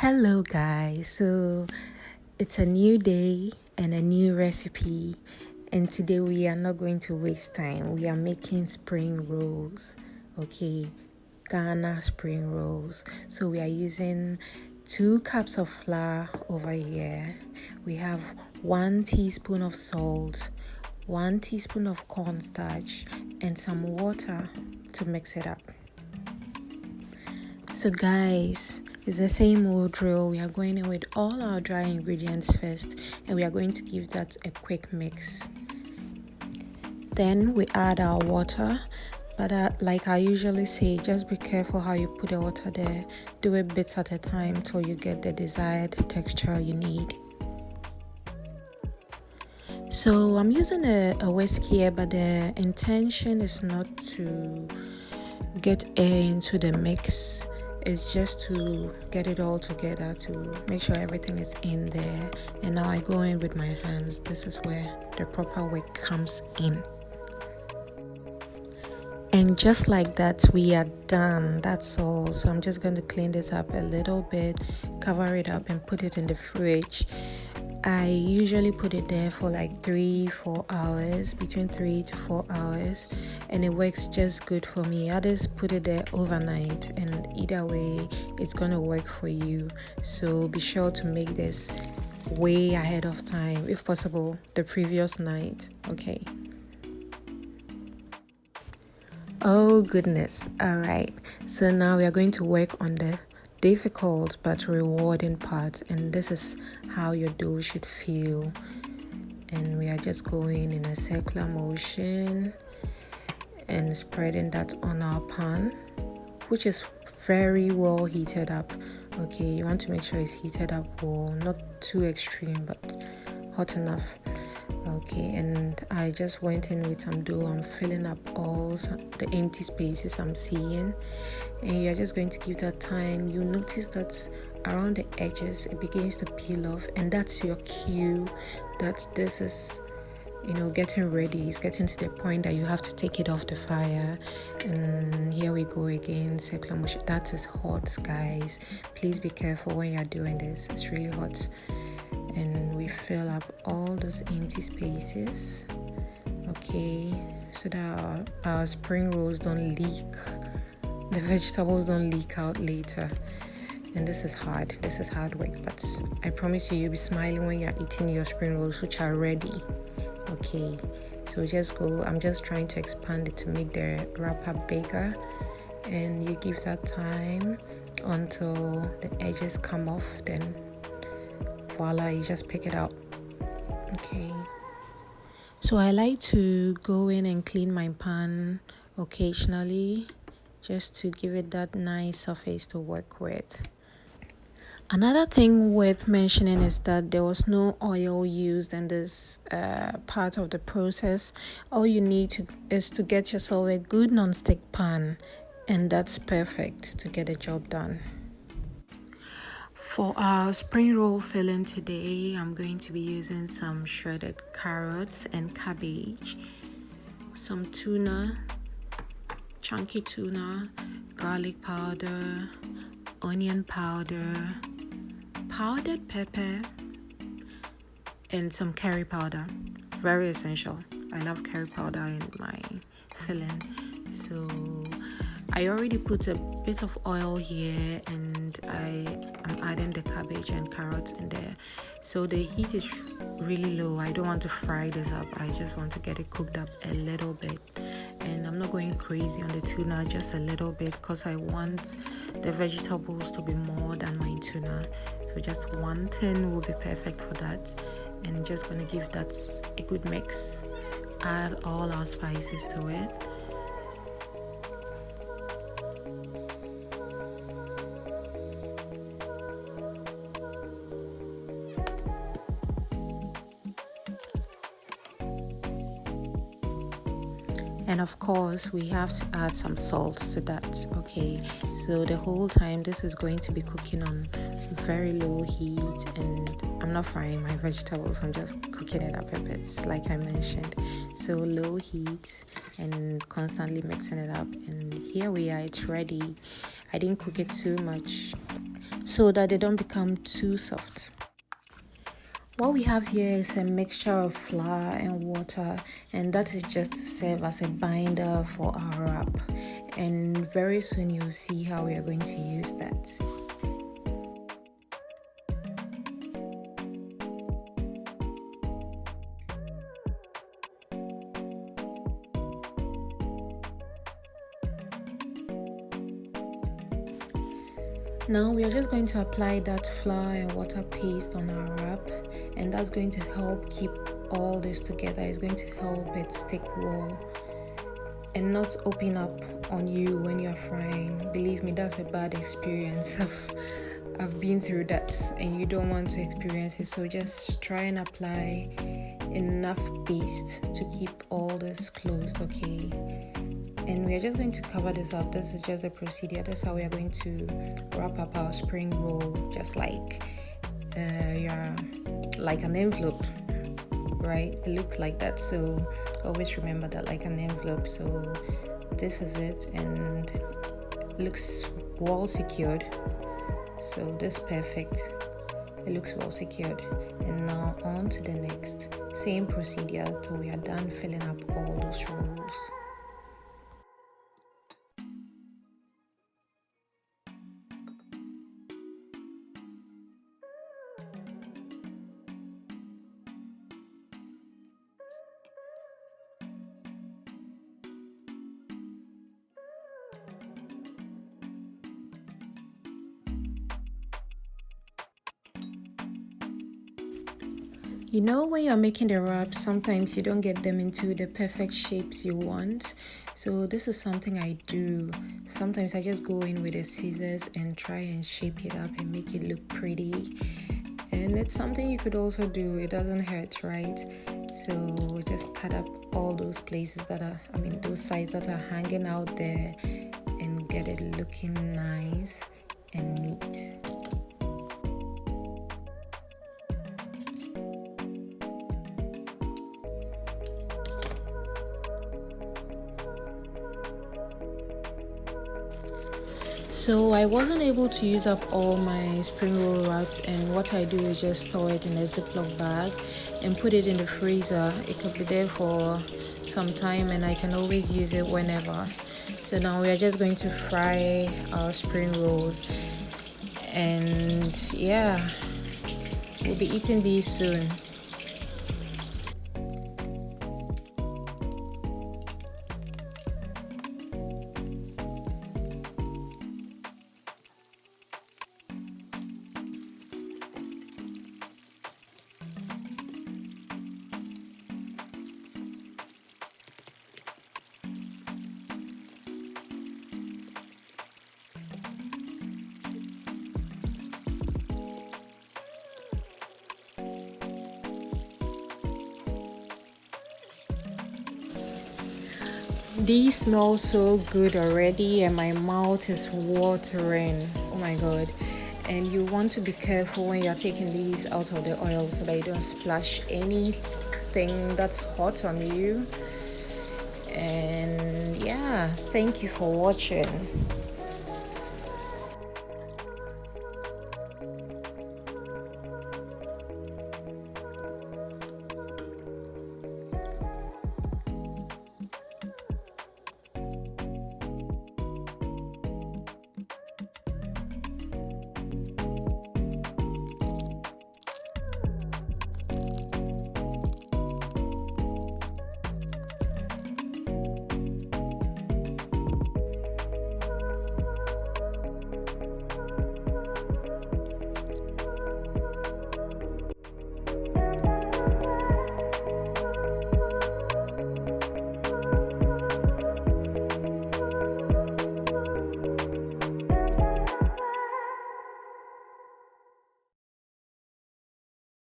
Hello guys, so it's a new day and a new recipe, and today we are not going to waste time. We are making spring rolls. Okay, Ghana spring rolls. So we are using 2 cups of flour over here. We have 1 teaspoon of salt, 1 teaspoon of cornstarch, and some water to mix it up. So guys, it's the same old drill. We are going in with all our dry ingredients first, and we are going to give that a quick mix. Then we add our water, but like I usually say, just be careful how you put the water there. Do it bits at a time till you get the desired texture you need. So I'm using a whisk here, but the intention is not to get air into the mix. It's just to get it all together, to make sure everything is in there. And now I go in with my hands. This is where the proper work comes in. And just like that, we are done. That's all. So I'm just going to clean this up a little bit, cover it up, and put it in the fridge. I usually put it there for like 3-4 hours, between 3 to 4 hours, and it works just good for me. Others put it there overnight, and either way it's gonna work for you. So be sure to make this way ahead of time, if possible the previous night. Okay. Oh goodness. All right, so now we are going to work on the difficult but rewarding part, and this is how your dough should feel. And we are just going in a circular motion and spreading that on our pan, which is very well heated up. Okay, you want to make sure it's heated up well, not too extreme but hot enough. Okay, and I just went in with some dough. I'm filling up all the empty spaces I'm seeing, and you're just going to give that time. You notice that around the edges it begins to peel off, and that's your cue that this is getting ready. It's getting to the point that you have to take it off the fire. And here we go again, circular motion. That is hot, guys. Please be careful when you're doing this. It's really hot. And we fill up all those empty spaces, okay, so that our spring rolls don't leak, the vegetables don't leak out later. And this is hard work, but I promise you'll be smiling when you're eating your spring rolls, which are ready. Okay, so I'm just trying to expand it to make the wrapper bigger, and you give that time until the edges come off. Then voila, you just pick it out. Okay, so I like to go in and clean my pan occasionally, just to give it that nice surface to work with. Another thing worth mentioning is that there was no oil used in this part of the process. All you need is to get yourself a good non-stick pan, and that's perfect to get the job done. For our spring roll filling today, I'm going to be using some shredded carrots and cabbage, some tuna, chunky tuna, garlic powder, onion powder, powdered pepper, and some curry powder. Very essential. I love curry powder in my filling. So I already put a bit of oil here, and I am adding the cabbage and carrots in there. So the heat is really low. I don't want to fry this up. I just want to get it cooked up a little bit. And I'm not going crazy on the tuna, just a little bit, because I want the vegetables to be more than my tuna. So just 1 tin will be perfect for that. And just going to give that a good mix. Add all our spices to it. And of course, we have to add some salt to that. Okay, so the whole time this is going to be cooking on very low heat, and I'm not frying my vegetables, I'm just cooking it up a bit like I mentioned. So low heat and constantly mixing it up, and here we are, it's ready. I didn't cook it too much so that they don't become too soft. What we have here is a mixture of flour and water, and that is just to serve as a binder for our wrap. And very soon you'll see how we are going to use that. Now we are just going to apply that flour and water paste on our wrap, and that's going to help keep all this together. It's going to help it stick well and not open up on you when you're frying. Believe me, that's a bad experience. I've been through that, and you don't want to experience it. So just try and apply enough paste to keep all this closed, okay? And we are just going to cover this up. This is just a procedure. That's how we are going to wrap up our spring roll, just like like an envelope, right? It looks like that, so always remember that, like an envelope. So this is it, and it looks well secured. So this is perfect. It looks well secured. And now on to the next. Same procedure till we are done filling up all those rolls. You know, when you're making the wraps, sometimes you don't get them into the perfect shapes you want. So this is something I do. Sometimes I just go in with the scissors and try and shape it up and make it look pretty. And it's something you could also do. It doesn't hurt, right? So just cut up all those places that are, those sides that are hanging out there, and get it looking nice and neat. So I wasn't able to use up all my spring roll wraps, and what I do is just store it in a Ziploc bag and put it in the freezer. It could be there for some time, and I can always use it whenever. So now we are just going to fry our spring rolls, and yeah, we'll be eating these soon. These smell so good already, and my mouth is watering. Oh my god. And you want to be careful when you're taking these out of the oil so that you don't splash anything that's hot on you. And yeah, thank you for watching.